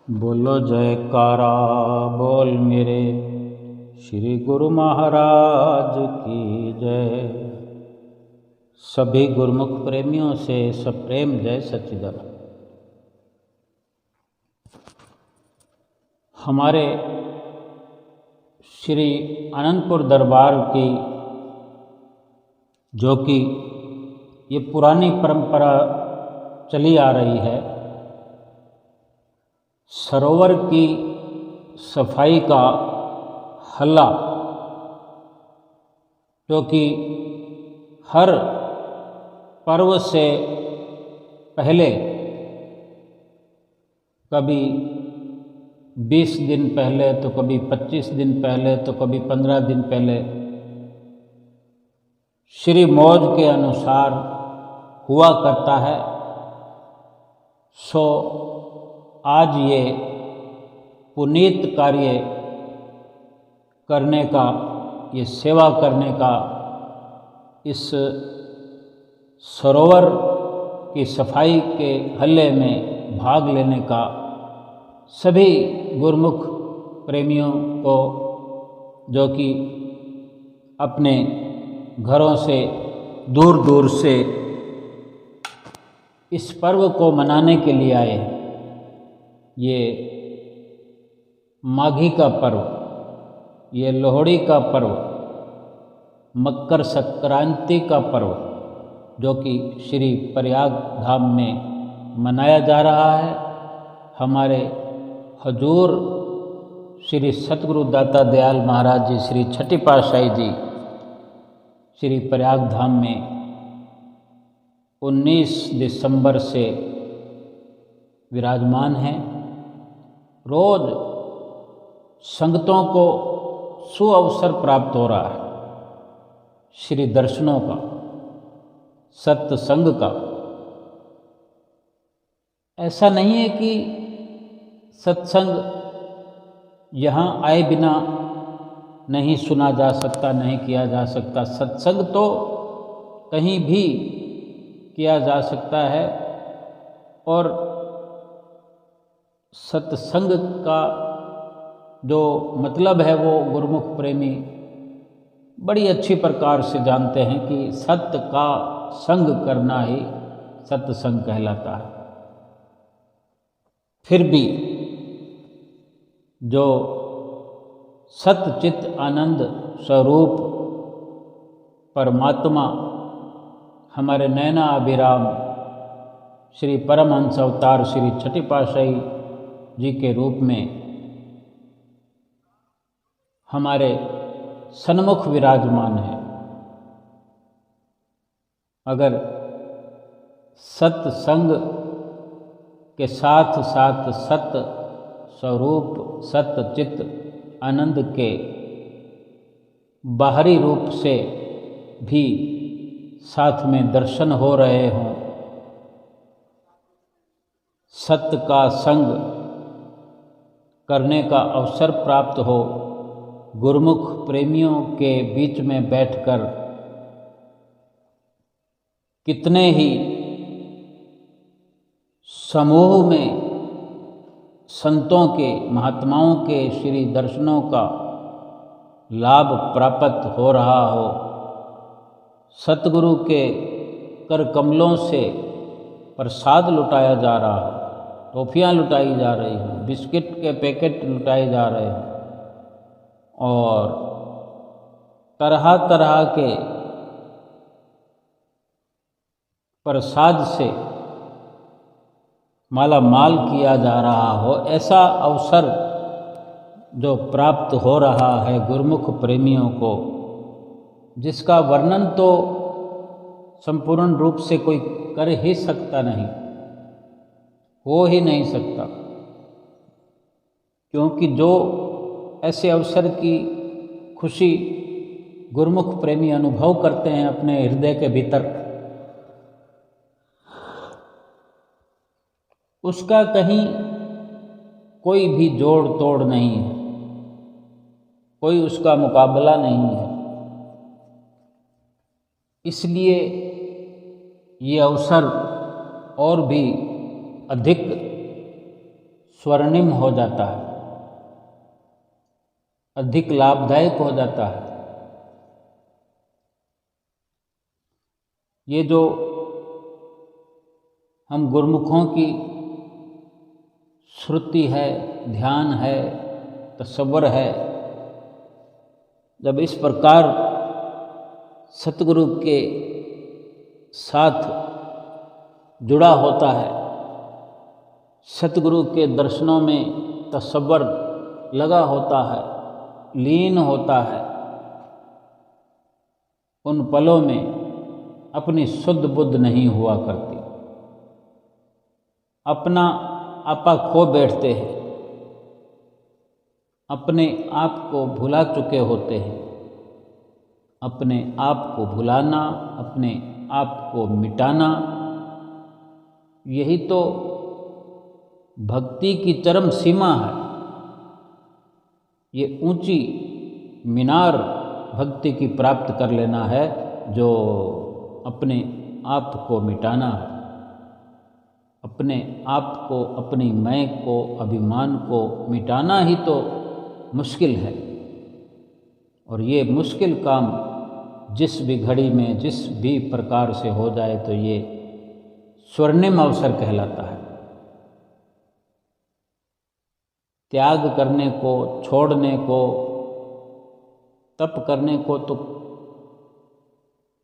बोलो जयकारा बोल मेरे श्री गुरु महाराज की जय। सभी गुरुमुख प्रेमियों से सप्रेम जय सच्चिदानंद। हमारे श्री अनंतपुर दरबार की जो कि ये पुरानी परंपरा चली आ रही है, सरोवर की सफाई का हल्ला, जो कि हर पर्व से पहले, कभी 20 दिन पहले तो कभी 25 दिन पहले तो कभी 15 दिन पहले श्री मौज के अनुसार हुआ करता है। सो आज ये पुनीत कार्य करने का, ये सेवा करने का, इस सरोवर की सफाई के हल्ले में भाग लेने का सभी गुरुमुख प्रेमियों को, जो कि अपने घरों से दूर दूर से इस पर्व को मनाने के लिए आए। ये माघी का पर्व, ये लोहड़ी का पर्व, मकर संक्रांति का पर्व, जो कि श्री प्रयाग धाम में मनाया जा रहा है। हमारे हजूर श्री सतगुरु दाता दयाल महाराज जी, श्री छठी पातशाही जी श्री प्रयाग धाम में 19 दिसंबर से विराजमान हैं। रोज संगतों को सुअवसर प्राप्त हो रहा है श्री दर्शनों का, सत्संग का। ऐसा नहीं है कि सत्संग यहाँ आए बिना नहीं सुना जा सकता, नहीं किया जा सकता। सत्संग तो कहीं भी किया जा सकता है, और सत्संग का जो मतलब है वो गुरुमुख प्रेमी बड़ी अच्छी प्रकार से जानते हैं कि सत्य का संग करना ही सत्संग कहलाता है। फिर भी जो सतचित आनंद स्वरूप परमात्मा हमारे नैना अभिराम श्री परमहंस अवतार श्री छठी पातशाही जी के रूप में हमारे सन्मुख विराजमान है, अगर सत्संग के साथ साथ सत्य स्वरूप सत्य चित्त आनंद के बाहरी रूप से भी साथ में दर्शन हो रहे हों, सत्य का संग करने का अवसर प्राप्त हो, गुरुमुख प्रेमियों के बीच में बैठकर कितने ही समूह में संतों के, महात्माओं के श्री दर्शनों का लाभ प्राप्त हो रहा हो, सतगुरु के कर कमलों से प्रसाद लुटाया जा रहा हो, टॉफियाँ लुटाई जा रही हैं, बिस्किट के पैकेट लुटाए जा रहे हैं, और तरह तरह के प्रसाद से माला माल किया जा रहा हो, ऐसा अवसर जो प्राप्त हो रहा है गुरुमुख प्रेमियों को, जिसका वर्णन तो संपूर्ण रूप से कोई कर ही सकता नहीं, हो ही नहीं सकता। क्योंकि जो ऐसे अवसर की खुशी गुरुमुख प्रेमी अनुभव करते हैं अपने हृदय के भीतर, उसका कहीं कोई भी जोड़ तोड़ नहीं है, कोई उसका मुकाबला नहीं है। इसलिए ये अवसर और भी अधिक स्वर्णिम हो जाता है, अधिक लाभदायक हो जाता है। ये जो हम गुरुमुखों की श्रुति है, ध्यान है, तसव्वुर है, जब इस प्रकार सतगुरु के साथ जुड़ा होता है, सतगुरु के दर्शनों में तसव्वुर लगा होता है, लीन होता है, उन पलों में अपनी शुद्ध बुद्ध नहीं हुआ करती, अपना आपा खो बैठते हैं, अपने आप को भुला चुके होते हैं। अपने आप को भुलाना, अपने आप को मिटाना, यही तो भक्ति की चरम सीमा है। ये ऊंची मीनार भक्ति की प्राप्त कर लेना है, जो अपने आप को मिटाना है, अपने आप को, अपनी मैं को, अभिमान को मिटाना ही तो मुश्किल है। और ये मुश्किल काम जिस भी घड़ी में, जिस भी प्रकार से हो जाए तो ये स्वर्णिम अवसर कहलाता है। त्याग करने को, छोड़ने को, तप करने को तो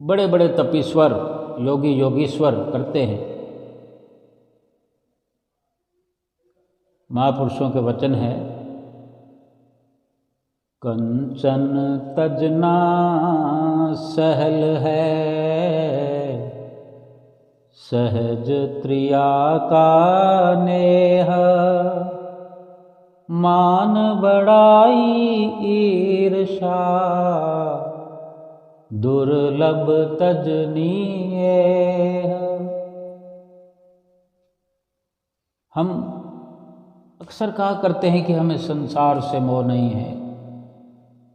बड़े बड़े तपीश्वर, योगी योगीश्वर करते हैं। महापुरुषों के वचन है, कंचन तजना सहल है, सहज त्रिया का नेह, मान बड़ाई ईर्षा, दुर्लभ तजनीय। हम अक्सर कहा करते हैं कि हमें संसार से मोह नहीं है,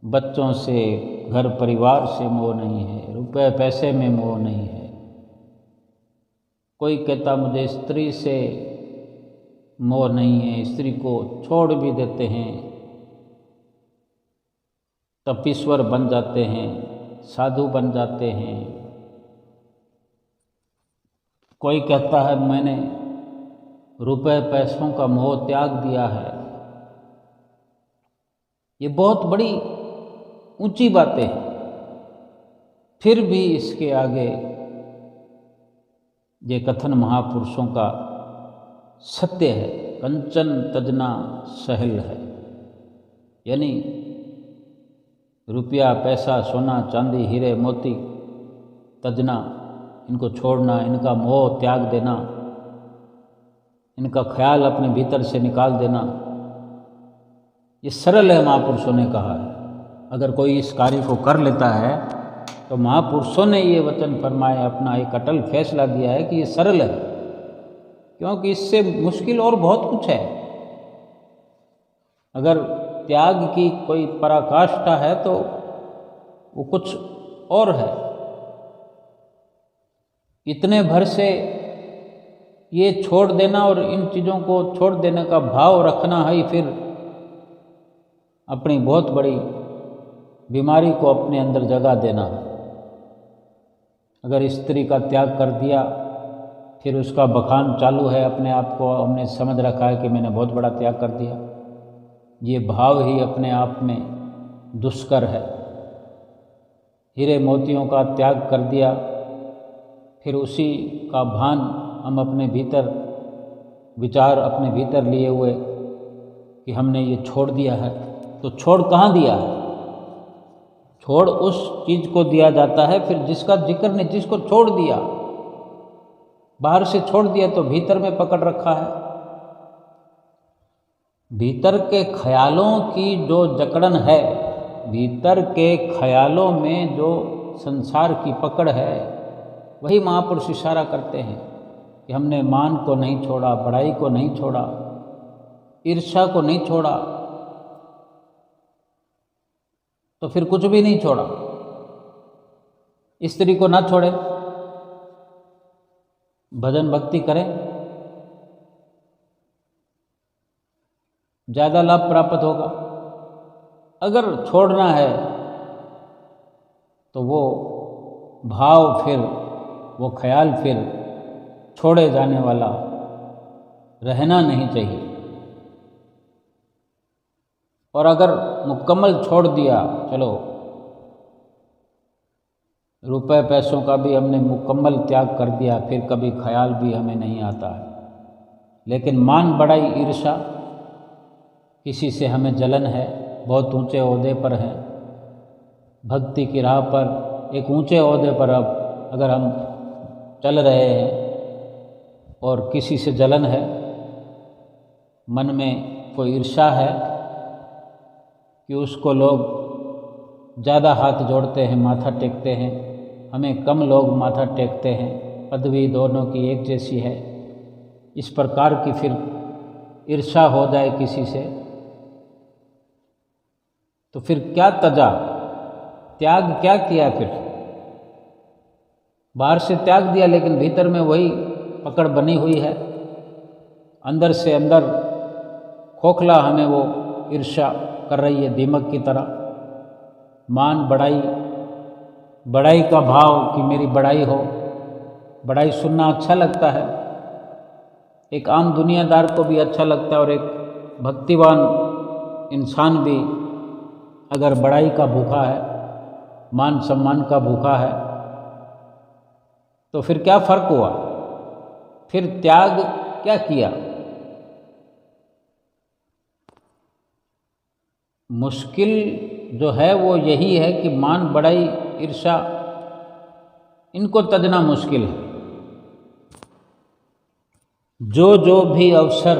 बच्चों से, घर परिवार से मोह नहीं है, रुपए पैसे में मोह नहीं है। कोई कहता मुझे स्त्री से मोह नहीं है, स्त्री को छोड़ भी देते हैं, तपीश्वर बन जाते हैं, साधु बन जाते हैं। कोई कहता है मैंने रुपए पैसों का मोह त्याग दिया है। ये बहुत बड़ी ऊंची बातें हैं, फिर भी इसके आगे ये कथन महापुरुषों का सत्य है, कंचन तजना सहल है। यानी रुपया, पैसा, सोना, चांदी, हीरे, मोती तजना, इनको छोड़ना, इनका मोह त्याग देना, इनका ख्याल अपने भीतर से निकाल देना, ये सरल है, महापुरुषों ने कहा है। अगर कोई इस कार्य को कर लेता है तो महापुरुषों ने ये वचन फरमाया, अपना एक अटल फैसला दिया है कि ये सरल है, क्योंकि इससे मुश्किल और बहुत कुछ है। अगर त्याग की कोई पराकाष्ठा है तो वो कुछ और है। इतने भर से ये छोड़ देना और इन चीज़ों को छोड़ देने का भाव रखना है, फिर अपनी बहुत बड़ी बीमारी को अपने अंदर जगा देना। अगर स्त्री का त्याग कर दिया, फिर उसका बखान चालू है, अपने आप को हमने समझ रखा है कि मैंने बहुत बड़ा त्याग कर दिया। ये भाव ही अपने आप में दुष्कर है। हीरे मोतियों का त्याग कर दिया, फिर उसी का भान हम अपने भीतर, विचार अपने भीतर लिए हुए कि हमने ये छोड़ दिया है। तो छोड़ कहाँ दिया है? छोड़ उस चीज़ को दिया जाता है फिर जिसका जिक्र नहीं, जिसको छोड़ दिया, बाहर से छोड़ दिया तो भीतर में पकड़ रखा है। भीतर के ख्यालों की जो जकड़न है, भीतर के ख्यालों में जो संसार की पकड़ है, वही महापुरुष इशारा करते हैं कि हमने मान को नहीं छोड़ा, बड़ाई को नहीं छोड़ा, ईर्ष्या को नहीं छोड़ा, तो फिर कुछ भी नहीं छोड़ा। स्त्री को ना छोड़े, भजन भक्ति करें, ज़्यादा लाभ प्राप्त होगा। अगर छोड़ना है तो वो भाव फिर, वो ख्याल फिर छोड़े जाने वाला रहना नहीं चाहिए। और अगर मुकम्मल छोड़ दिया, चलो रुपए पैसों का भी हमने मुकम्मल त्याग कर दिया, फिर कभी ख्याल भी हमें नहीं आता है। लेकिन मान बढ़ाई, ईर्ष्या, किसी से हमें जलन है, बहुत ऊंचे ओहदे पर हैं, भक्ति की राह पर एक ऊंचे ओहदे पर अब अगर हम चल रहे हैं और किसी से जलन है, मन में कोई ईर्ष्या है कि उसको लोग ज़्यादा हाथ जोड़ते हैं, माथा टेकते हैं, हमें कम लोग माथा टेकते हैं, पदवी दोनों की एक जैसी है, इस प्रकार की फिर ईर्ष्या हो जाए किसी से, तो फिर क्या तजा, त्याग क्या किया? फिर बाहर से त्याग दिया लेकिन भीतर में वही पकड़ बनी हुई है, अंदर से अंदर खोखला हमें वो ईर्ष्या कर रही है, दीमक की तरह। मान बढ़ाई, बढ़ाई का भाव कि मेरी बढ़ाई हो, बढ़ाई सुनना अच्छा लगता है, एक आम दुनियादार को भी अच्छा लगता है, और एक भक्तिवान इंसान भी अगर बढ़ाई का भूखा है, मान सम्मान का भूखा है, तो फिर क्या फर्क हुआ? फिर त्याग क्या किया? मुश्किल जो है वो यही है कि मान बढ़ाई, ईर्ष्या, इनको तजना मुश्किल है। जो भी अवसर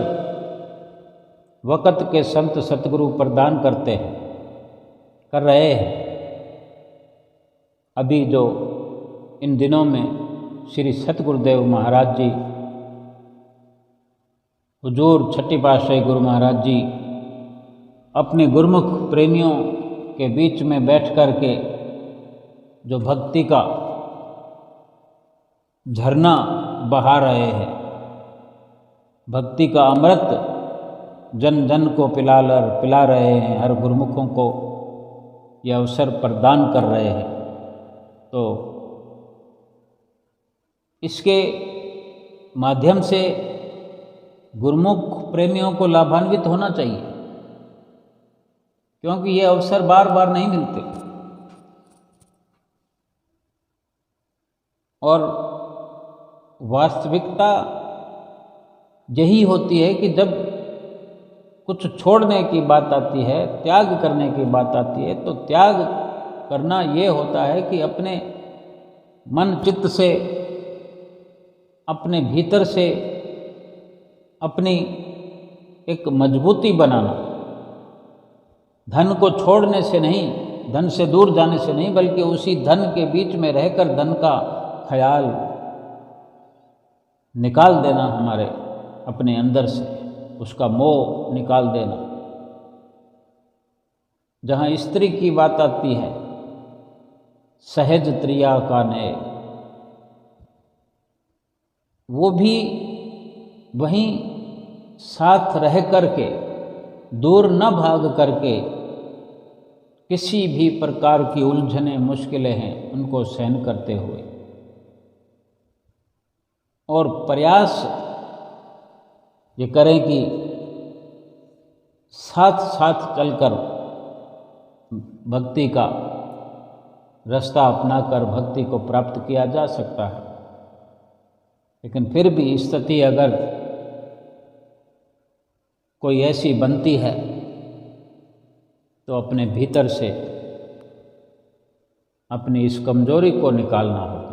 वक़्त के संत सतगुरु प्रदान करते हैं, कर रहे हैं, अभी जो इन दिनों में श्री सतगुरुदेव महाराज जी, हुजूर छठी पातशाही गुरु महाराज जी अपने गुरुमुख प्रेमियों के बीच में बैठ कर के जो भक्ति का झरना बहा रहे हैं, भक्ति का अमृत जन जन को पिला रहे हैं, हर गुरुमुखों को यह अवसर प्रदान कर रहे हैं, तो इसके माध्यम से गुरुमुख प्रेमियों को लाभान्वित होना चाहिए, क्योंकि ये अवसर बार बार नहीं मिलते। और वास्तविकता यही होती है कि जब कुछ छोड़ने की बात आती है, त्याग करने की बात आती है, तो त्याग करना ये होता है कि अपने मन चित्त से, अपने भीतर से अपनी एक मजबूती बनाना, धन को छोड़ने से नहीं, धन से दूर जाने से नहीं, बल्कि उसी धन के बीच में रहकर धन का ख्याल निकाल देना, हमारे अपने अंदर से उसका मोह निकाल देना। जहाँ स्त्री की बात आती है, सहज त्रिया का नए, वो भी वहीं साथ रह करके, दूर न भाग करके, किसी भी प्रकार की उलझने मुश्किलें हैं उनको सहन करते हुए, और प्रयास ये करें कि साथ साथ चलकर भक्ति का रास्ता अपनाकर भक्ति को प्राप्त किया जा सकता है। लेकिन फिर भी स्थिति अगर कोई ऐसी बनती है तो अपने भीतर से अपनी इस कमजोरी को निकालना होगा।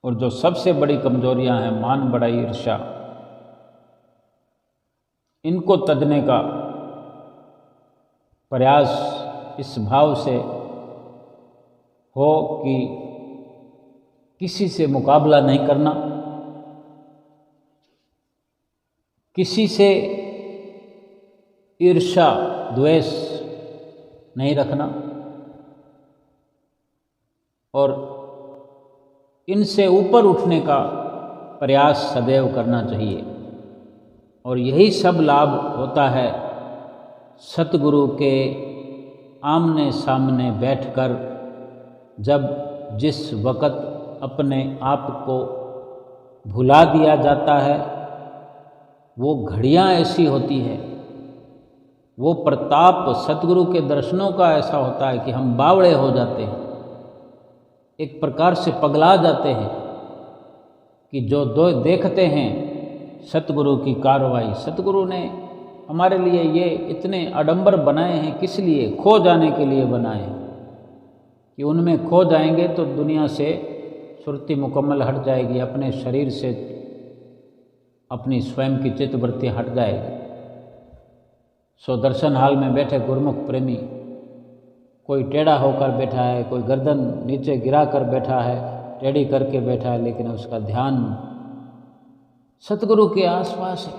और जो सबसे बड़ी कमजोरियां हैं, मान बढ़ाई, ईर्ष्या, इनको तजने का प्रयास इस भाव से हो कि किसी से मुकाबला नहीं करना, किसी से ईर्ष्या द्वेष नहीं रखना, और इनसे ऊपर उठने का प्रयास सदैव करना चाहिए। और यही सब लाभ होता है सतगुरु के आमने सामने बैठकर, जब जिस वक़्त अपने आप को भुला दिया जाता है। वो घड़ियाँ ऐसी होती है, वो प्रताप सतगुरु के दर्शनों का ऐसा होता है कि हम बावड़े हो जाते हैं, एक प्रकार से पगला जाते हैं कि जो दो देखते हैं सतगुरु की कार्रवाई। सतगुरु ने हमारे लिए ये इतने आडंबर बनाए हैं, किस लिए? खो जाने के लिए बनाए हैं कि उनमें खो जाएंगे तो दुनिया से सुरती मुकम्मल हट जाएगी, अपने शरीर से अपनी स्वयं की चित्तवृत्ति हट जाएगी। सो दर्शन हाल में बैठे गुरुमुख प्रेमी, कोई टेढ़ा होकर बैठा है, कोई गर्दन नीचे गिरा कर बैठा है, टेढ़ी करके बैठा है, लेकिन उसका ध्यान सतगुरु के आसपास है।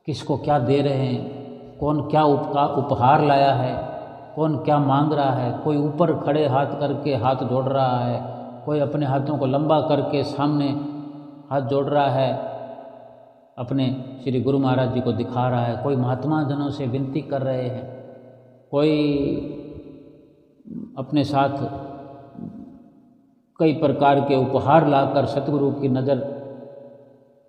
किसको क्या दे रहे हैं, कौन क्या उपहार लाया है, कौन क्या मांग रहा है। कोई ऊपर खड़े हाथ करके हाथ जोड़ रहा है, कोई अपने हाथों को लंबा करके सामने हाथ जोड़ रहा है, अपने श्री गुरु महाराज जी को दिखा रहा है। कोई महात्मा जनों से विनती कर रहे हैं, कोई अपने साथ कई प्रकार के उपहार लाकर सतगुरु की नज़र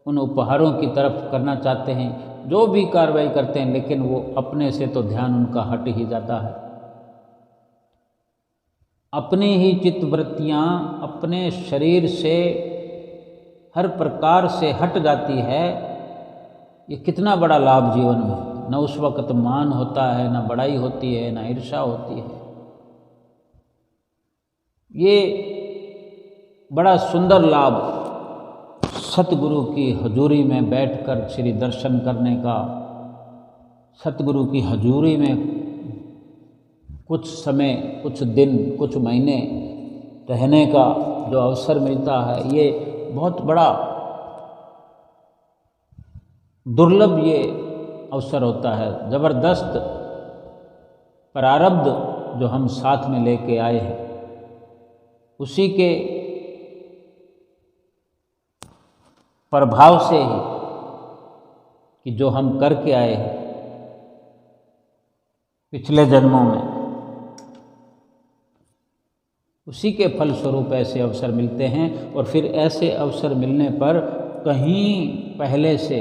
उन उपहारों की तरफ करना चाहते हैं। जो भी कार्रवाई करते हैं, लेकिन वो अपने से तो ध्यान उनका हट ही जाता है। अपनी ही चित्तवृत्तियाँ अपने शरीर से हर प्रकार से हट जाती है। ये कितना बड़ा लाभ जीवन में। न उस वक़्त मान होता है, न बड़ाई होती है, न ईर्ष्या होती है। ये बड़ा सुंदर लाभ सतगुरु की हजूरी में बैठकर श्री दर्शन करने का, सतगुरु की हजूरी में कुछ समय, कुछ दिन, कुछ महीने रहने का जो अवसर मिलता है, ये बहुत बड़ा दुर्लभ ये अवसर होता है। ज़बरदस्त प्रारब्ध जो हम साथ में लेके आए हैं, उसी के प्रभाव से ही कि जो हम करके आए हैं पिछले जन्मों में, उसी के फलस्वरूप ऐसे अवसर मिलते हैं। और फिर ऐसे अवसर मिलने पर कहीं पहले से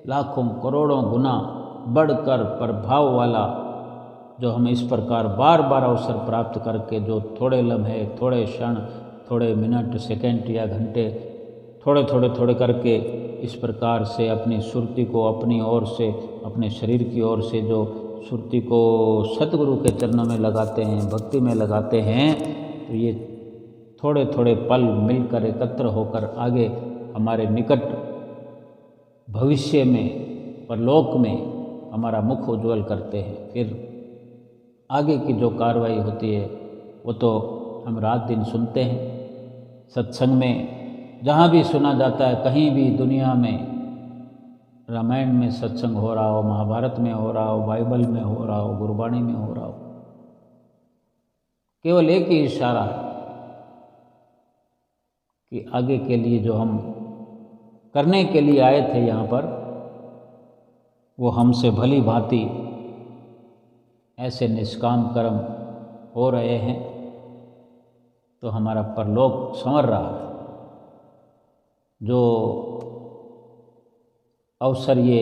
लाखों करोड़ों गुना बढ़कर प्रभाव वाला जो हम इस प्रकार बार बार अवसर प्राप्त करके, जो थोड़े लम्हे, थोड़े क्षण, थोड़े मिनट, सेकंड या घंटे, थोड़े थोड़े थोड़े करके इस प्रकार से अपनी सुरती को अपनी ओर से, अपने शरीर की ओर से जो सुरती को सतगुरु के चरणों में लगाते हैं, भक्ति में लगाते हैं, तो ये थोड़े थोड़े पल मिलकर एकत्र होकर आगे हमारे निकट भविष्य में, परलोक में हमारा मुख उज्ज्वल करते हैं। फिर आगे की जो कार्रवाई होती है वो तो हम रात दिन सुनते हैं। सत्संग में जहाँ भी सुना जाता है, कहीं भी दुनिया में, रामायण में सत्संग हो रहा हो, महाभारत में हो रहा हो, बाइबल में हो रहा हो, गुरबाणी में हो रहा हो, केवल एक ही इशारा है कि आगे के लिए जो हम करने के लिए आए थे यहाँ पर, वो हमसे भली भांति ऐसे निष्काम कर्म हो रहे हैं तो हमारा परलोक संवर रहा है। जो अवसर ये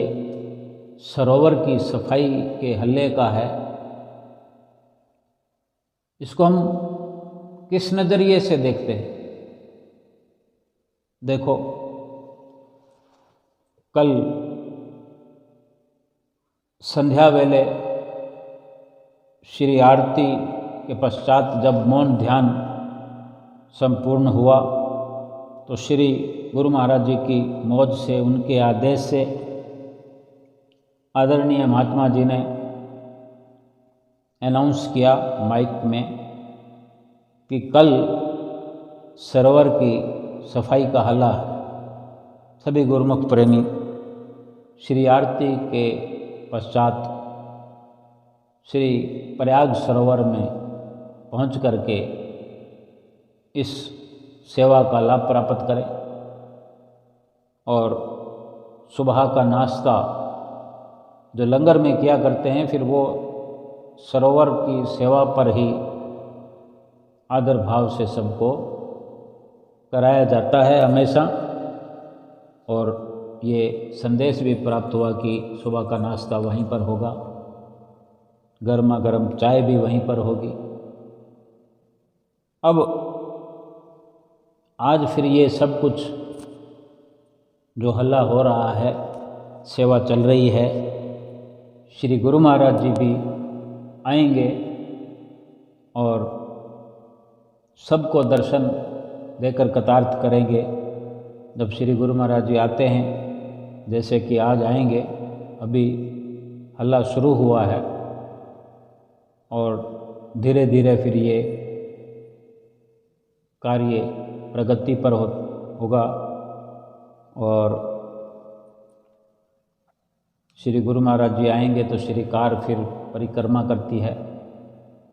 सरोवर की सफाई के हल्ले का है, इसको हम किस नज़रिए से देखते हैं? देखो, कल संध्या वेले श्री आरती के पश्चात जब मौन ध्यान संपूर्ण हुआ तो श्री गुरु महाराज जी की मौज से, उनके आदेश से आदरणीय महात्मा जी ने अनाउंस किया माइक में कि कल सरोवर की सफाई का हल्ला है। सभी गुरुमुख प्रेमी श्री आरती के पश्चात श्री प्रयाग सरोवर में पहुंच करके इस सेवा का लाभ प्राप्त करें और सुबह का नाश्ता जो लंगर में किया करते हैं, फिर वो सरोवर की सेवा पर ही आदर भाव से सबको कराया जाता है हमेशा। और ये संदेश भी प्राप्त हुआ कि सुबह का नाश्ता वहीं पर होगा, गर्मा गर्म चाय भी वहीं पर होगी। अब आज फिर ये सब कुछ जो हल्ला हो रहा है, सेवा चल रही है, श्री गुरु महाराज जी भी आएंगे और सबको दर्शन देकर कृतार्थ करेंगे। जब श्री गुरु महाराज जी आते हैं, जैसे कि आज आएंगे, अभी हल्ला शुरू हुआ है और धीरे धीरे फिर ये कार्य प्रगति पर होगा और श्री गुरु महाराज जी आएंगे तो श्री कार फिर परिक्रमा करती है,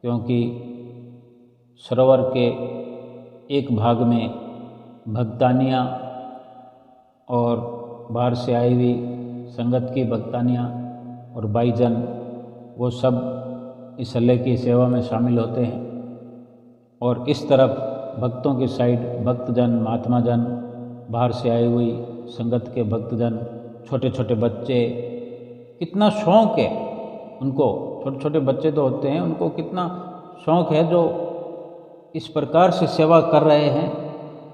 क्योंकि सरोवर के एक भाग में भक्तानियाँ और बाहर से आई हुई संगत की भक्तानियाँ और भाईजन, वो सब इस हल्ले की सेवा में शामिल होते हैं। और इस तरफ भक्तों की साइड भक्तजन, महात्मा जन, बाहर से आई हुई संगत के भक्तजन, छोटे छोटे बच्चे, कितना शौक़ है उनको, छोटे छोटे बच्चे तो होते हैं, उनको कितना शौक़ है जो इस प्रकार से सेवा कर रहे हैं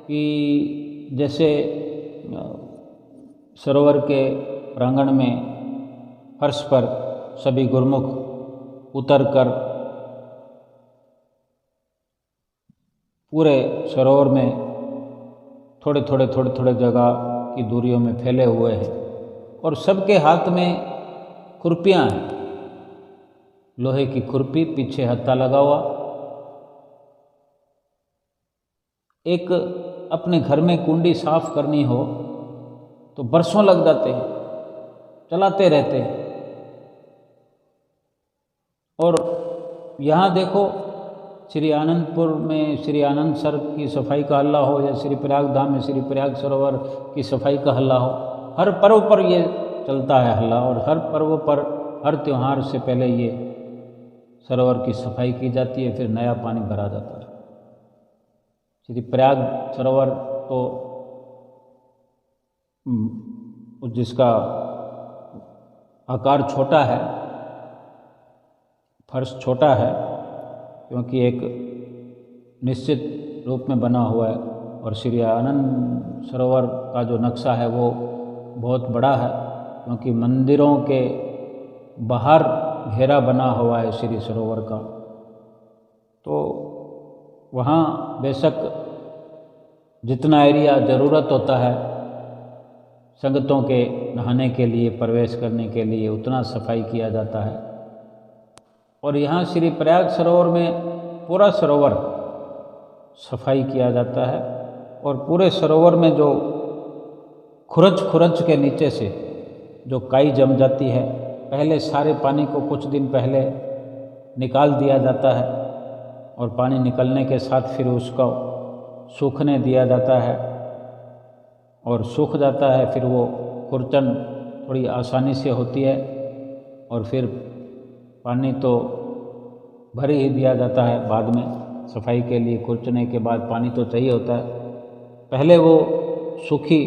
कि जैसे सरोवर के प्रांगण में फर्श पर सभी गुरुमुख उतरकर पूरे सरोवर में थोड़े थोड़े जगह की दूरियों में फैले हुए हैं और सबके हाथ में खुरपियाँ हैं, लोहे की खुरपी, पीछे हत्था लगा हुआ। एक अपने घर में कुंडी साफ करनी हो तो बरसों लग जाते हैं, चलाते रहते हैं। और यहाँ देखो, श्री आनंदपुर में श्री आनंद सर की सफाई का हल्ला हो या श्री प्रयाग धाम में श्री प्रयाग सरोवर की सफाई का हल्ला हो, हर पर्व पर ये चलता है हल्ला। और हर पर्व पर, हर त्यौहार से पहले ये सरोवर की सफाई की जाती है, फिर नया पानी भरा जाता है। श्री प्रयाग सरोवर तो जिसका आकार छोटा है, फर्श छोटा है, क्योंकि एक निश्चित रूप में बना हुआ है। और श्री आनंद सरोवर का जो नक्शा है वो बहुत बड़ा है, क्योंकि मंदिरों के बाहर घेरा बना हुआ है श्री सरोवर का। तो वहाँ बेशक जितना एरिया ज़रूरत होता है संगतों के नहाने के लिए, प्रवेश करने के लिए, उतना सफाई किया जाता है। और यहाँ श्री प्रयाग सरोवर में पूरा सरोवर सफाई किया जाता है और पूरे सरोवर में जो खुरच के नीचे से जो काई जम जाती है, पहले सारे पानी को कुछ दिन पहले निकाल दिया जाता है और पानी निकलने के साथ फिर उसको सूखने दिया जाता है और सूख जाता है। फिर वो खुरचन थोड़ी आसानी से होती है और फिर पानी तो भर ही दिया जाता है बाद में सफाई के लिए। खुरचने के बाद पानी तो चाहिए होता है। पहले वो सूखी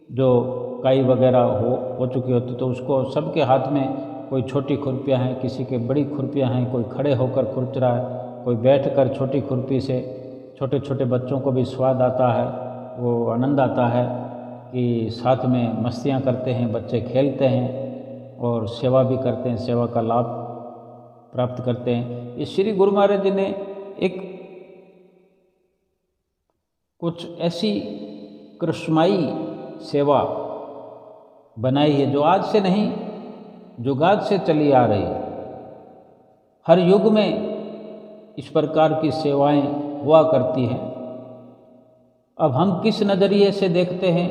जो काई वगैरह हो चुकी होती, तो उसको सबके हाथ में कोई छोटी खुरपियाँ हैं, किसी के बड़ी खुरपियाँ हैं, कोई खड़े होकर खुरच रहा है, कोई बैठकर छोटी खुरपी से। छोटे छोटे बच्चों को भी स्वाद आता है, वो आनंद आता है कि साथ में मस्तियाँ करते हैं, बच्चे खेलते हैं और सेवा भी करते हैं, सेवा का लाभ प्राप्त करते हैं। इस श्री गुरु महाराज जी ने एक कुछ ऐसी कृष्णमयी सेवा बनाई है जो आज से नहीं, जुगाद से चली आ रही है। हर युग में इस प्रकार की सेवाएं हुआ करती हैं। अब हम किस नज़रिए से देखते हैं,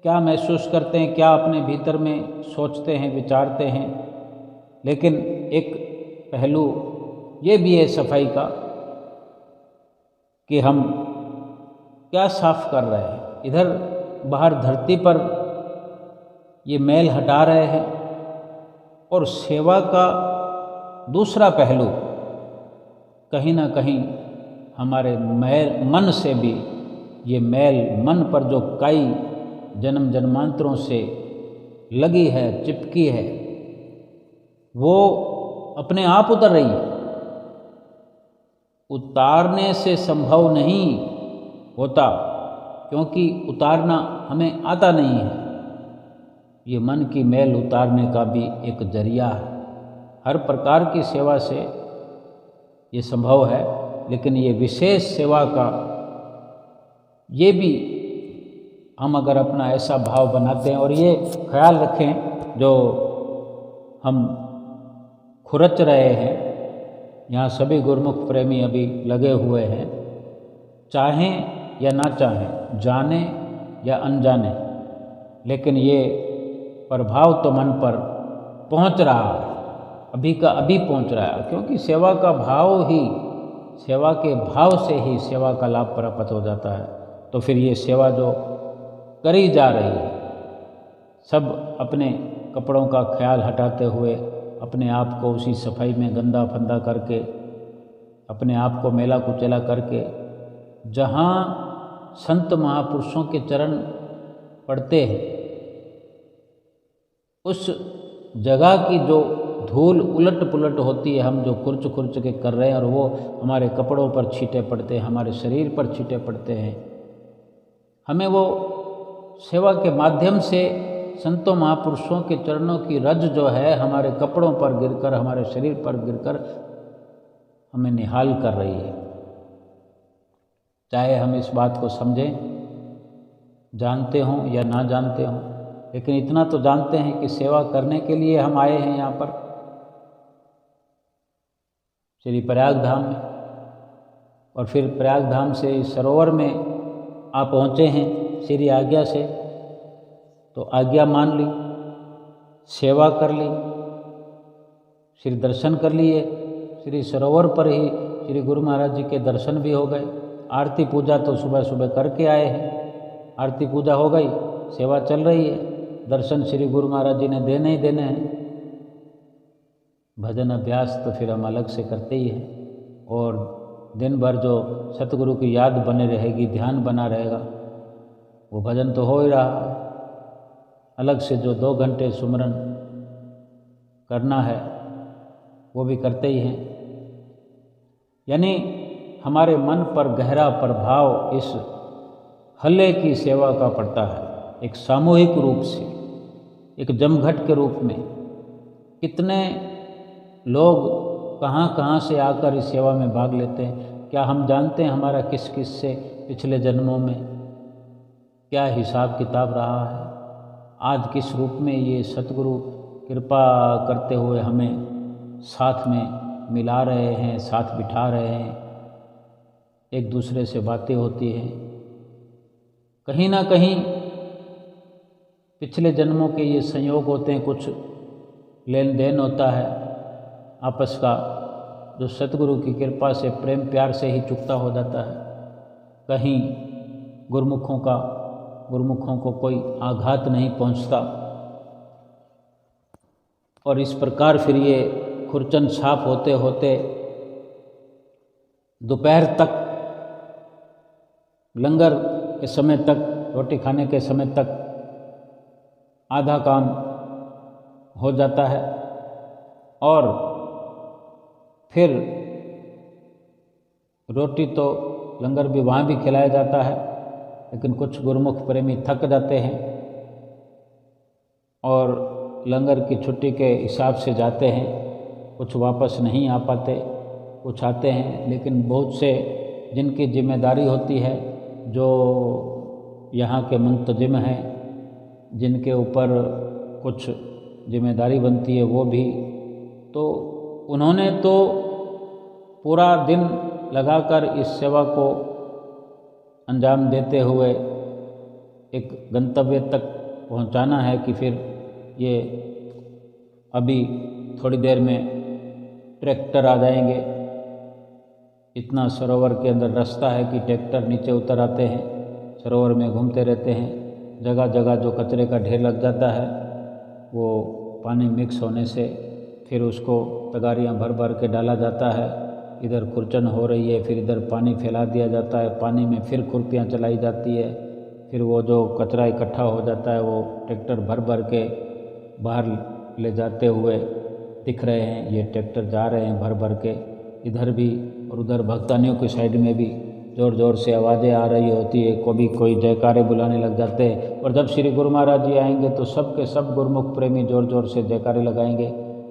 क्या महसूस करते हैं, क्या अपने भीतर में सोचते हैं, विचारते हैं। लेकिन एक पहलू ये भी है सफाई का कि हम क्या साफ कर रहे हैं। इधर बाहर धरती पर ये मैल हटा रहे हैं और सेवा का दूसरा पहलू कहीं ना कहीं हमारे मन से भी ये मैल, मन पर जो काई जन्म जन्मांतरों से लगी है, चिपकी है, वो अपने आप उतर रही है। उतारने से संभव नहीं होता, क्योंकि उतारना हमें आता नहीं है। ये मन की मैल उतारने का भी एक जरिया है। हर प्रकार की सेवा से ये संभव है, लेकिन ये विशेष सेवा का ये भी हम अगर अपना ऐसा भाव बनाते हैं और ये ख्याल रखें, जो हम खुरच रहे हैं, यहाँ सभी गुरुमुख प्रेमी अभी लगे हुए हैं, चाहें या ना चाहें, जाने या अनजाने, लेकिन ये प्रभाव तो मन पर पहुँच रहा है, अभी का अभी पहुँच रहा है। क्योंकि सेवा का भाव ही, सेवा के भाव से ही सेवा का लाभ प्राप्त हो जाता है। तो फिर ये सेवा जो करी जा रही है, सब अपने कपड़ों का ख्याल हटाते हुए, अपने आप को उसी सफाई में गंदा फंदा करके, अपने आप को मेला कुचेला करके, जहाँ संत महापुरुषों के चरण पड़ते हैं, उस जगह की जो धूल उलट पुलट होती है, हम जो खुर्च खुर्च के कर रहे हैं, और वो हमारे कपड़ों पर छींटे पड़ते हैं, हमारे शरीर पर छींटे पड़ते हैं, हमें वो सेवा के माध्यम से संतों महापुरुषों के चरणों की रज जो है हमारे कपड़ों पर गिरकर, हमारे शरीर पर गिरकर हमें निहाल कर रही है। चाहे हम इस बात को समझें, जानते हों या ना जानते हों, लेकिन इतना तो जानते हैं कि सेवा करने के लिए हम आए हैं यहाँ पर श्री प्रयाग धाम में, और फिर प्रयाग धाम से इस सरोवर में आप पहुँचे हैं श्री आज्ञा से, तो आज्ञा मान ली, सेवा कर ली, श्री दर्शन कर लिए, श्री सरोवर पर ही श्री गुरु महाराज जी के दर्शन भी हो गए। आरती पूजा तो सुबह सुबह करके आए हैं, आरती पूजा हो गई, सेवा चल रही है, दर्शन श्री गुरु महाराज जी ने देने ही देने हैं। भजन अभ्यास तो फिर हम अलग से करते ही हैं, और दिन भर जो सतगुरु की याद बने रहेगी, ध्यान बना रहेगा, वो भजन तो हो ही रहा है। अलग से जो 2 घंटे सुमरन करना है वो भी करते ही हैं। यानी हमारे मन पर गहरा प्रभाव इस हल्ले की सेवा का पड़ता है, एक सामूहिक रूप से, एक जमघट के रूप में। कितने लोग कहाँ कहाँ से आकर इस सेवा में भाग लेते हैं। क्या हम जानते हैं हमारा किस किस से पिछले जन्मों में क्या हिसाब किताब रहा है? आज किस रूप में ये सतगुरु कृपा करते हुए हमें साथ में मिला रहे हैं, साथ बिठा रहे हैं, एक दूसरे से बातें होती हैं। कहीं ना कहीं पिछले जन्मों के ये संयोग होते हैं, कुछ लेन देन होता है आपस का, जो सतगुरु की कृपा से, प्रेम प्यार से ही चुकता हो जाता है। कहीं गुरुमुखों को कोई आघात नहीं पहुंचता, और इस प्रकार फिर ये खुरचन छाप होते होते दोपहर तक, लंगर के समय तक, रोटी खाने के समय तक आधा काम हो जाता है, और फिर रोटी तो लंगर भी वहाँ भी खिलाया जाता है, लेकिन कुछ गुरुमुख प्रेमी थक जाते हैं और लंगर की छुट्टी के हिसाब से जाते हैं, कुछ वापस नहीं आ पाते, कुछ आते हैं। लेकिन बहुत से जिनकी जिम्मेदारी होती है, जो यहाँ के मुंतजिम हैं, जिनके ऊपर कुछ जिम्मेदारी बनती है, वो भी, तो उन्होंने तो पूरा दिन लगाकर इस सेवा को अंजाम देते हुए एक गंतव्य तक पहुंचाना है कि फिर ये अभी थोड़ी देर में ट्रैक्टर आ जाएंगे। इतना सरोवर के अंदर रास्ता है कि ट्रैक्टर नीचे उतर आते हैं, सरोवर में घूमते रहते हैं। जगह जगह जो कचरे का ढेर लग जाता है वो पानी मिक्स होने से फिर उसको तगारियाँ भर भर के डाला जाता है। इधर खुरचन हो रही है, फिर इधर पानी फैला दिया जाता है, पानी में फिर खुरपियाँ चलाई जाती है, फिर वो जो कचरा इकट्ठा हो जाता है वो ट्रैक्टर भर भर के बाहर ले जाते हुए दिख रहे हैं। ये ट्रैक्टर जा रहे हैं भर भर के, इधर भी और उधर भक्तानियों की साइड में भी ज़ोर ज़ोर से आवाज़ें आ रही होती है, कभी कोई जयकारे बुलाने लग जाते हैं। और जब श्री गुरु महाराज जी आएंगे तो सब के सब गुरुमुख प्रेमी ज़ोर ज़ोर से जयकारे लगाएंगे।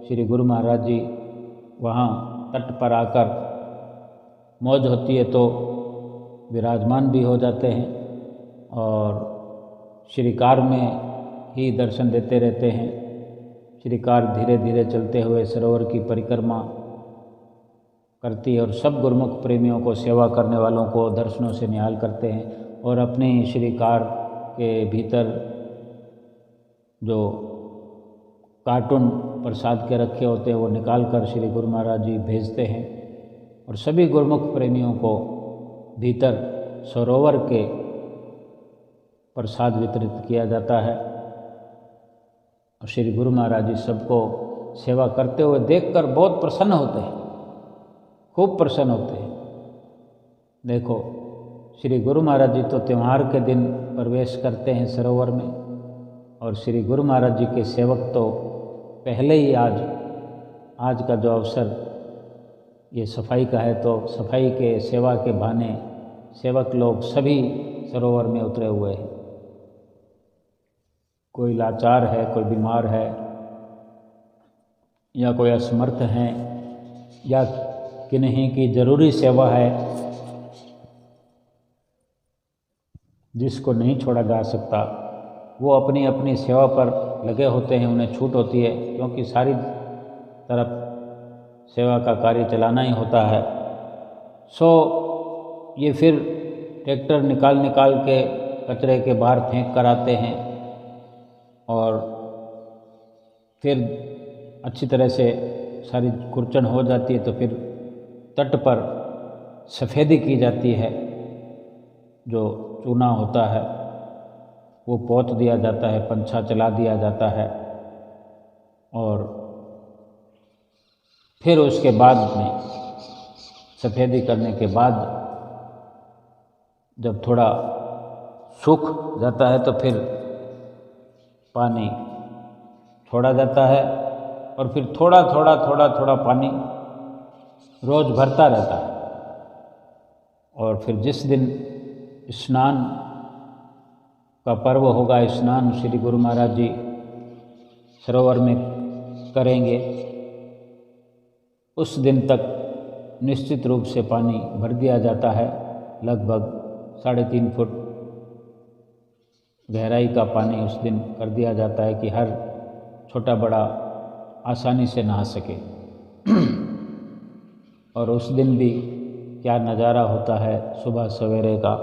श्री गुरु महाराज जी वहाँ तट पर आकर मौज होती है तो विराजमान भी हो जाते हैं और श्रीकार में ही दर्शन देते रहते हैं। श्रीकार धीरे धीरे चलते हुए सरोवर की परिक्रमा करती है और सब गुरुमुख प्रेमियों को, सेवा करने वालों को दर्शनों से निहाल करते हैं और अपने श्रीकार के भीतर जो कार्टून प्रसाद के रखे होते हैं वो निकाल कर श्री गुरु महाराज जी भेजते हैं और सभी गुरुमुख प्रेमियों को भीतर सरोवर के प्रसाद वितरित किया जाता है। और श्री गुरु महाराज जी सबको सेवा करते हुए देखकर बहुत प्रसन्न होते हैं, खूब प्रसन्न होते हैं। देखो, श्री गुरु महाराज जी तो त्यौहार के दिन प्रवेश करते हैं सरोवर में और श्री गुरु महाराज जी के सेवक तो पहले ही आज का जो अवसर ये सफाई का है तो सफाई के सेवा के बहाने सेवक लोग सभी सरोवर में उतरे हुए हैं। कोई लाचार है, कोई बीमार है या कोई असमर्थ है या किन्हीं की ज़रूरी सेवा है जिसको नहीं छोड़ा जा सकता, वो अपनी अपनी सेवा पर लगे होते हैं। उन्हें छूट होती है क्योंकि सारी तरफ सेवा का कार्य चलाना ही होता है। ये फिर ट्रैक्टर निकाल के कचरे के बाहर फेंक कर आते हैं और फिर अच्छी तरह से सारी खुरचन हो जाती है तो फिर तट पर सफ़ेदी की जाती है। जो चूना होता है वो पोत दिया जाता है, पंछा चला दिया जाता है और फिर उसके बाद में सफ़ेदी करने के बाद जब थोड़ा सूख जाता है तो फिर पानी छोड़ा जाता है और फिर थोड़ा थोड़ा पानी रोज़ भरता रहता है। और फिर जिस दिन स्नान का पर्व होगा, स्नान श्री गुरु महाराज जी सरोवर में करेंगे, उस दिन तक निश्चित रूप से पानी भर दिया जाता है। लगभग 3.5 फुट गहराई का पानी उस दिन कर दिया जाता है कि हर छोटा बड़ा आसानी से नहा सके। और उस दिन भी क्या नज़ारा होता है सुबह सवेरे का।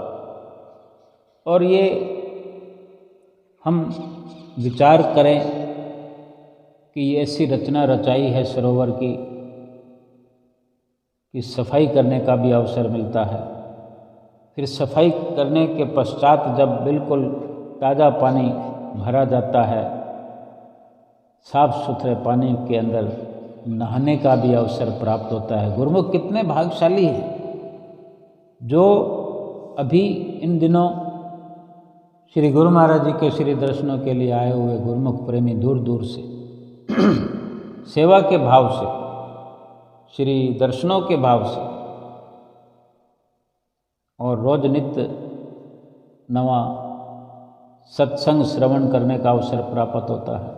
और ये हम विचार करें कि ये ऐसी रचना रचाई है सरोवर की कि सफाई करने का भी अवसर मिलता है। फिर सफाई करने के पश्चात जब बिल्कुल ताज़ा पानी भरा जाता है, साफ सुथरे पानी के अंदर नहाने का भी अवसर प्राप्त होता है। गुरुमुख कितने भाग्यशाली हैं जो अभी इन दिनों श्री गुरु महाराज जी के श्री दर्शनों के लिए आए हुए गुरुमुख प्रेमी दूर दूर से सेवा के भाव से, श्री दर्शनों के भाव से और रोज नित्य नवा सत्संग श्रवण करने का अवसर प्राप्त होता है।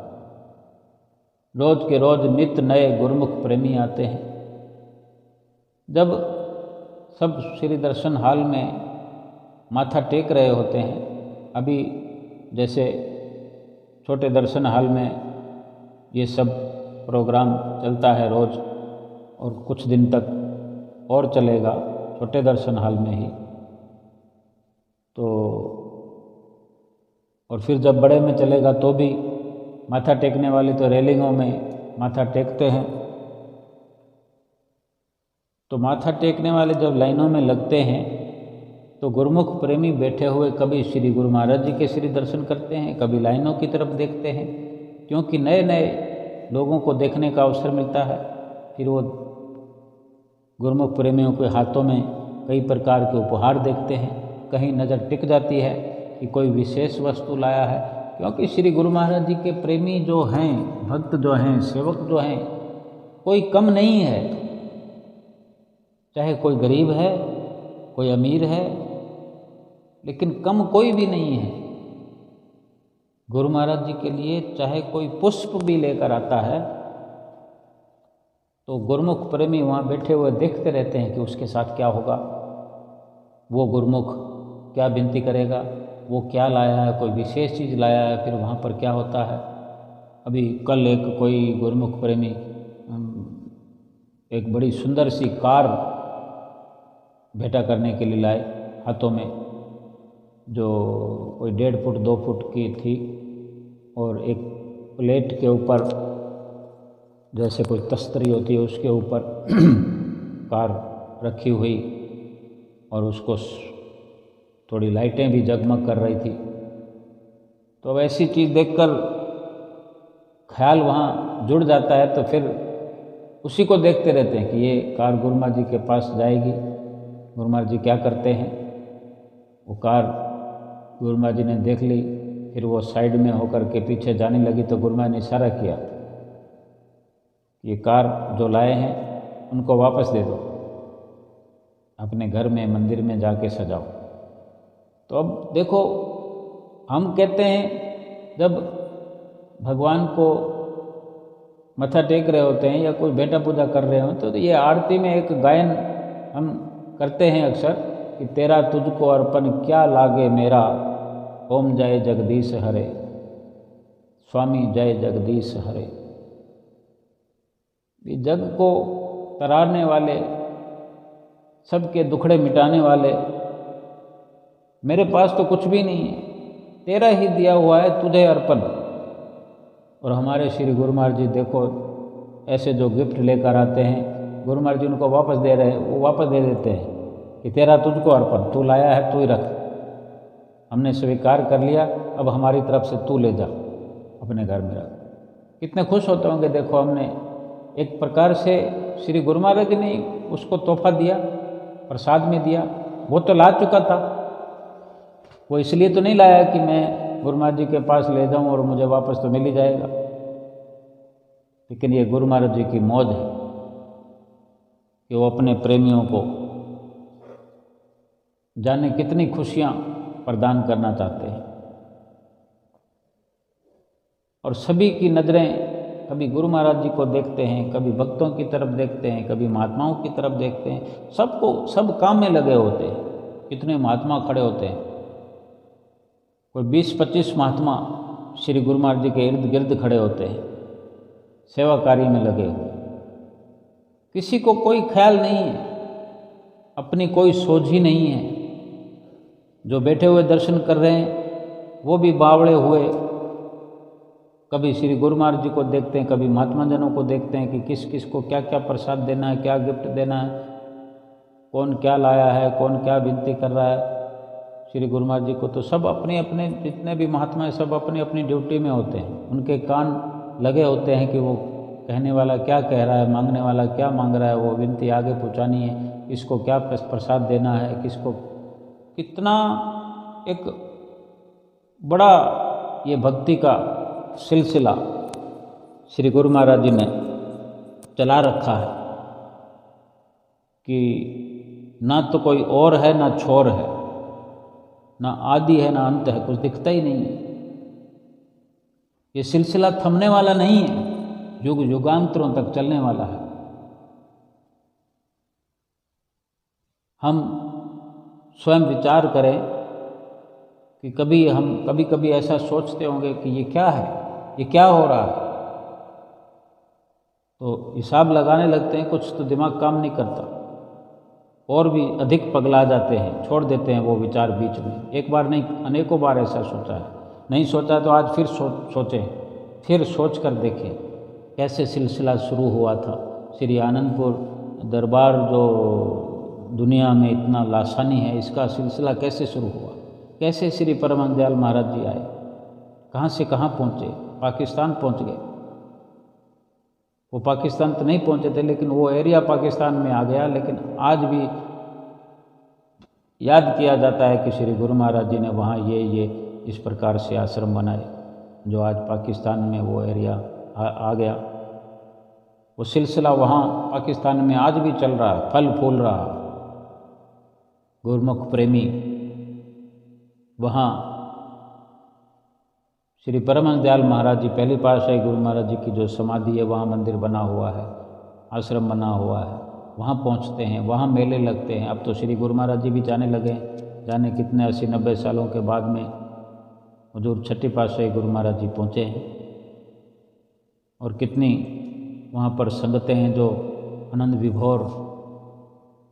रोज के रोज नित्य नए गुरुमुख प्रेमी आते हैं। जब सब श्री दर्शन हॉल में माथा टेक रहे होते हैं, अभी जैसे छोटे दर्शन हॉल में ये सब प्रोग्राम चलता है रोज़ और कुछ दिन तक और चलेगा छोटे दर्शन हॉल में ही, तो और फिर जब बड़े में चलेगा तो भी माथा टेकने वाले तो रेलिंगों में माथा टेकते हैं। तो माथा टेकने वाले जब लाइनों में लगते हैं तो गुरुमुख प्रेमी बैठे हुए कभी श्री गुरु महाराज जी के श्री दर्शन करते हैं, कभी लाइनों की तरफ देखते हैं, क्योंकि नए नए लोगों को देखने का अवसर मिलता है। फिर वो गुरुमुख प्रेमियों के हाथों में कई प्रकार के उपहार देखते हैं। कहीं नज़र टिक जाती है कि कोई विशेष वस्तु लाया है, क्योंकि श्री गुरु महाराज जी के प्रेमी जो हैं, भक्त जो हैं, सेवक जो हैं, कोई कम नहीं है। चाहे कोई गरीब है, कोई अमीर है, लेकिन कम कोई भी नहीं है। गुरु महाराज जी के लिए चाहे कोई पुष्प भी लेकर आता है तो गुरुमुख प्रेमी वहाँ बैठे हुए देखते रहते हैं कि उसके साथ क्या होगा, वो गुरुमुख क्या विनती करेगा, वो क्या लाया है, कोई विशेष चीज़ लाया है, फिर वहाँ पर क्या होता है। अभी कल एक कोई गुरुमुख प्रेमी एक बड़ी सुंदर सी कार भेंटा करने के लिए लाए हाथों में, जो कोई 1.5 फुट 2 फुट की थी, और एक प्लेट के ऊपर जैसे कोई तस्तरी होती है उसके ऊपर कार रखी हुई, और उसको थोड़ी लाइटें भी जगमग कर रही थी। तो अब ऐसी चीज़ देखकर ख्याल वहाँ जुड़ जाता है, तो फिर उसी को देखते रहते हैं कि ये कार गुरु महाराज जी के पास जाएगी, गुरु महाराज जी क्या करते हैं। वो कार गुरु महाराज जी ने देख ली, फिर वो साइड में होकर के पीछे जाने लगी, तो गुरु महाराज ने इशारा किया, ये कार जो लाए हैं उनको वापस दे दो, अपने घर में मंदिर में जाके सजाओ। तो अब देखो, हम कहते हैं जब भगवान को मत्था टेक रहे होते हैं या कोई भेंटा पूजा कर रहे हो, तो ये आरती में एक गायन हम करते हैं अक्सर कि तेरा तुझको अर्पण क्या लागे मेरा, ओम जय जगदीश हरे, स्वामी जय जगदीश हरे। ये जग को तरारने वाले, सबके दुखड़े मिटाने वाले, मेरे पास तो कुछ भी नहीं है, तेरा ही दिया हुआ है, तुझे अर्पण। और हमारे श्री गुरु महाराज जी देखो, ऐसे जो गिफ्ट लेकर आते हैं, गुरु महाराज जी उनको वापस दे रहे हैं, वो वापस दे देते हैं कि तेरा तुझको अर्पण, तू लाया है तू ही रख, हमने स्वीकार कर लिया, अब हमारी तरफ से तू ले जा अपने घर में रख। कितने खुश होते होंगे। देखो, हमने एक प्रकार से श्री गुरु महाराज जी ने उसको तोहफा दिया, प्रसाद में दिया। वो तो ला चुका था, वो इसलिए तो नहीं लाया कि मैं गुरु महाराज जी के पास ले जाऊं और मुझे वापस तो मिल ही जाएगा। लेकिन ये गुरु महाराज जी की मौज है कि वो अपने प्रेमियों को जाने कितनी खुशियां प्रदान करना चाहते हैं। और सभी की नज़रें कभी गुरु महाराज जी को देखते हैं, कभी भक्तों की तरफ देखते हैं, कभी महात्माओं की तरफ देखते हैं। सबको सब काम में लगे होते हैं। कितने महात्मा खड़े होते हैं, कोई 20-25 महात्मा श्री गुरु महाराज जी के इर्द गिर्द खड़े होते हैं, सेवा कार्य में लगे हुए। किसी को कोई ख्याल नहीं है, अपनी कोई सोच ही नहीं है। जो बैठे हुए दर्शन कर रहे हैं वो भी बावड़े हुए, कभी श्री गुरु महाराज जी को देखते हैं, कभी महात्मा जनों को देखते हैं कि किस किस को क्या क्या प्रसाद देना है, क्या गिफ्ट देना है, कौन क्या लाया है, कौन क्या विनती कर रहा है श्री गुरु महाराज जी को। तो सब अपने अपने, जितने भी महात्मा हैं, सब अपनी अपनी ड्यूटी में होते हैं। उनके कान लगे होते हैं कि वो कहने वाला क्या कह रहा है, मांगने वाला क्या मांग रहा है, वो विनती आगे पहुँचानी है, किसको क्या प्रसाद देना है, किसको कितना। एक बड़ा ये भक्ति का सिलसिला श्री गुरु महाराज जी ने चला रखा है कि ना तो कोई और है, ना छोर है, ना आदि है, ना अंत है, कुछ दिखता ही नहीं है। ये सिलसिला थमने वाला नहीं है, युग युगांतरों तक चलने वाला है। हम स्वयं विचार करें कि कभी कभी ऐसा सोचते होंगे कि ये क्या है, ये क्या हो रहा है, तो हिसाब लगाने लगते हैं, कुछ तो दिमाग काम नहीं करता, और भी अधिक पगला जाते हैं, छोड़ देते हैं वो विचार बीच में। एक बार नहीं, अनेकों बार ऐसा सोचा है। नहीं सोचा तो आज फिर सोचें, फिर सोच कर देखें कैसे सिलसिला शुरू हुआ था। श्री आनंदपुर दरबार जो दुनिया में इतना लासानी है, इसका सिलसिला कैसे शुरू हुआ, कैसे श्री परम दयाल महाराज जी आए, कहाँ से कहाँ पहुँचे, पाकिस्तान पहुंच गए। वो पाकिस्तान तो नहीं पहुंचे थे, लेकिन वो एरिया पाकिस्तान में आ गया। लेकिन आज भी याद किया जाता है कि श्री गुरु महाराज जी ने वहाँ ये इस प्रकार से आश्रम बनाए, जो आज पाकिस्तान में वो एरिया आ गया। वो सिलसिला वहाँ पाकिस्तान में आज भी चल रहा है, फल फूल रहा। गुरमुख प्रेमी वहाँ श्री परमहंस दयाल महाराज जी, पहली पातशाही गुरु महाराज जी की जो समाधि है, वहाँ मंदिर बना हुआ है, आश्रम बना हुआ है, वहाँ पहुँचते हैं, वहाँ मेले लगते हैं। अब तो श्री गुरु महाराज जी भी जाने लगे, जाने कितने 80-90 सालों के बाद में हुजूर छठी पातशाही गुरु महाराज जी पहुँचे हैं। और कितनी वहाँ पर संगतें हैं जो आनंद विभोर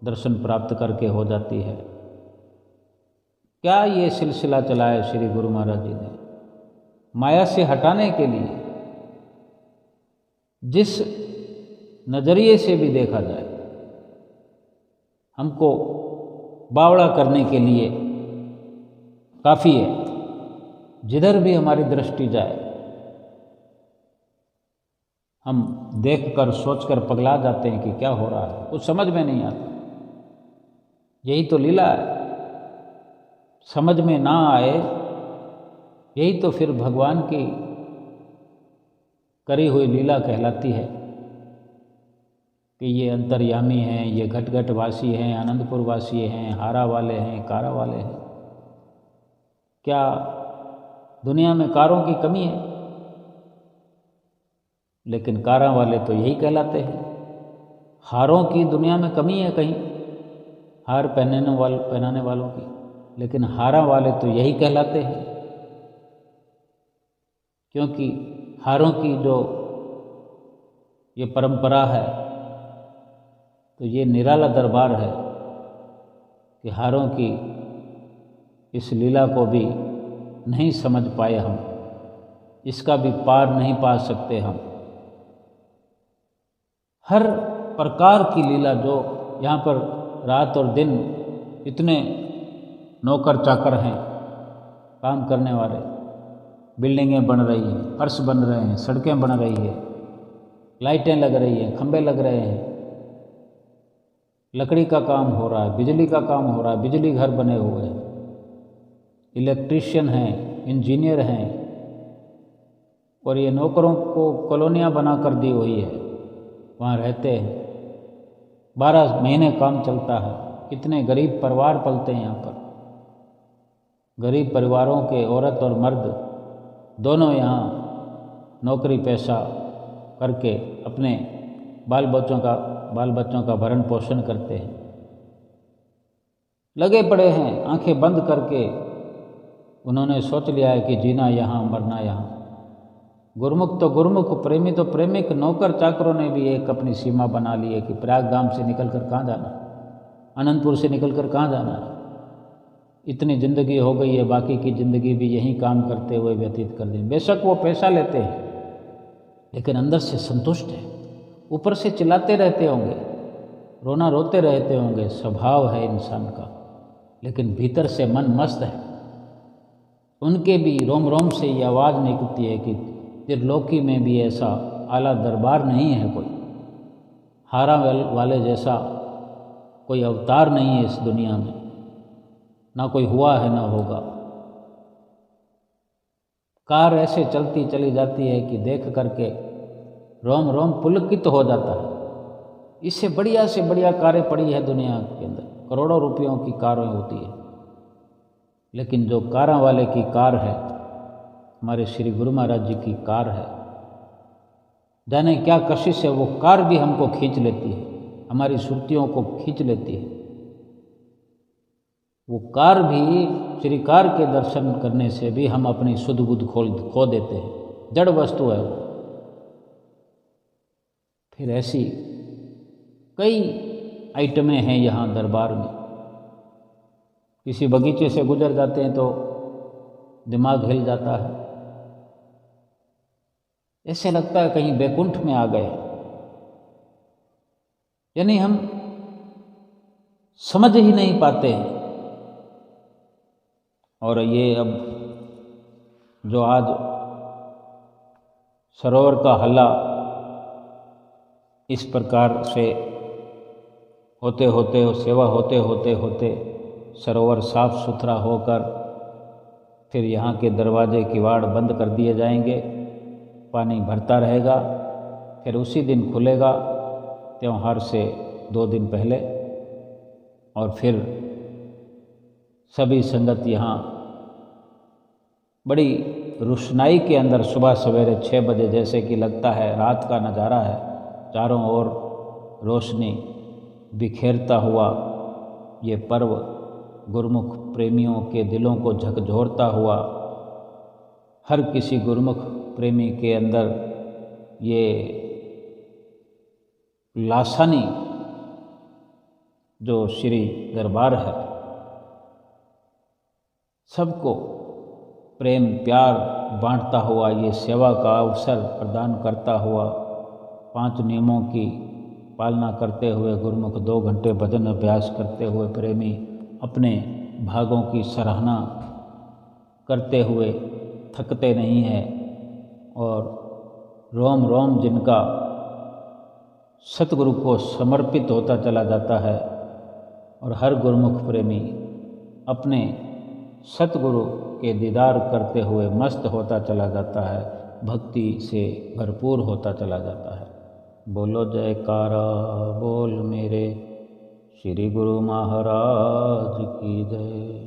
दर्शन प्राप्त करके हो जाती है। क्या ये सिलसिला चलाया श्री गुरु महाराज जी ने माया से हटाने के लिए। जिस नज़रिए से भी देखा जाए, हमको बावड़ा करने के लिए काफ़ी है। जिधर भी हमारी दृष्टि जाए, हम देखकर सोचकर पगला जाते हैं कि क्या हो रहा है, कुछ समझ में नहीं आता। यही तो लीला है। समझ में ना आए, यही तो फिर भगवान की करी हुई लीला कहलाती है कि ये अंतर्यामी हैं, ये घट घट वासी हैं, आनंदपुर वासी हैं, हारा वाले हैं, कारा वाले हैं। क्या दुनिया में कारों की कमी है? लेकिन कारा वाले तो यही कहलाते हैं। हारों की दुनिया में कमी है कहीं, हार पहनाने वालों की, लेकिन हारा वाले तो यही कहलाते हैं। क्योंकि हारों की जो ये परंपरा है, तो ये निराला दरबार है कि हारों की इस लीला को भी नहीं समझ पाए हम, इसका भी पार नहीं पा सकते हम। हर प्रकार की लीला जो यहाँ पर रात और दिन इतने नौकर चाकर हैं, काम करने वाले, बिल्डिंगें बन रही हैं, फर्श बन रहे हैं, सड़कें बन रही है, लाइटें लग रही हैं, खंभे लग रहे हैं, लकड़ी का काम हो रहा है, बिजली का काम हो रहा है, बिजली घर बने हुए हैं, इलेक्ट्रीशियन हैं, इंजीनियर हैं, और ये नौकरों को कॉलोनियाँ बना कर दी हुई है, वहाँ रहते हैं। 12 महीने काम चलता है। कितने गरीब परिवार पलते हैं यहाँ पर। गरीब परिवारों के औरत और मर्द दोनों यहाँ नौकरी पैसा करके अपने बाल बच्चों का भरण पोषण करते हैं। लगे पड़े हैं, आंखें बंद करके उन्होंने सोच लिया है कि जीना यहाँ, मरना यहाँ। गुरमुख तो गुरमुख, प्रेमी तो प्रेमिक। नौकर चाकरों ने भी एक अपनी सीमा बना ली है कि प्रयागधाम से निकलकर कहाँ जाना, आनंदपुर से निकलकर कहाँ जाना है। इतनी ज़िंदगी हो गई है, बाकी की ज़िंदगी भी यहीं काम करते हुए व्यतीत कर दें। बेशक वो पैसा लेते हैं, लेकिन अंदर से संतुष्ट है। ऊपर से चिल्लाते रहते होंगे, रोना रोते रहते होंगे, स्वभाव है इंसान का, लेकिन भीतर से मन मस्त है। उनके भी रोम रोम से ये आवाज़ निकलती है कि त्रिलोकी में भी ऐसा आला दरबार नहीं है कोई, हारा वाले जैसा कोई अवतार नहीं है इस दुनिया में, ना कोई हुआ है ना होगा। कार ऐसे चलती चली जाती है कि देख करके रोम रोम पुलकित तो हो जाता है। इससे बढ़िया से बढ़िया कारें पड़ी है दुनिया के अंदर, करोड़ों रुपयों की कारें होती है, लेकिन जो कारों वाले की कार है, हमारे श्री गुरु महाराज जी की कार है, जाने क्या कशिश है, वो कार भी हमको खींच लेती है, हमारी सुर्तियों को खींच लेती है। वो कार भी, श्री कार के दर्शन करने से भी हम अपनी सुध बुध खो देते हैं। जड़ वस्तु है वो। फिर ऐसी कई आइटमें हैं यहाँ दरबार में। किसी बगीचे से गुजर जाते हैं तो दिमाग हिल जाता है, ऐसे लगता है कहीं बैकुंठ में आ गए। यानी हम समझ ही नहीं पाते हैं। और ये अब जो आज सरोवर का हल्ला इस प्रकार से होते होते और सेवा होते होते होते सरोवर साफ सुथरा होकर फिर यहाँ के दरवाजे किवाड़ बंद कर दिए जाएंगे, पानी भरता रहेगा। फिर उसी दिन खुलेगा त्यौहार से 2 दिन पहले, और फिर सभी संगत यहाँ बड़ी रोशनाई के अंदर सुबह सवेरे 6 बजे जैसे कि लगता है रात का नज़ारा है, चारों ओर रोशनी बिखेरता हुआ ये पर्व गुरुमुख प्रेमियों के दिलों को झकझोरता हुआ, हर किसी गुरुमुख प्रेमी के अंदर ये लासानी जो श्री दरबार है सबको प्रेम प्यार बांटता हुआ, ये सेवा का अवसर प्रदान करता हुआ, 5 नियमों की पालना करते हुए गुरुमुख 2 घंटे भजन अभ्यास करते हुए प्रेमी अपने भागों की सराहना करते हुए थकते नहीं हैं, और रोम रोम जिनका सतगुरु को समर्पित होता चला जाता है, और हर गुरुमुख प्रेमी अपने सतगुरु के दीदार करते हुए मस्त होता चला जाता है, भक्ति से भरपूर होता चला जाता है। बोलो जयकारा बोल मेरे श्री गुरु महाराज की जय।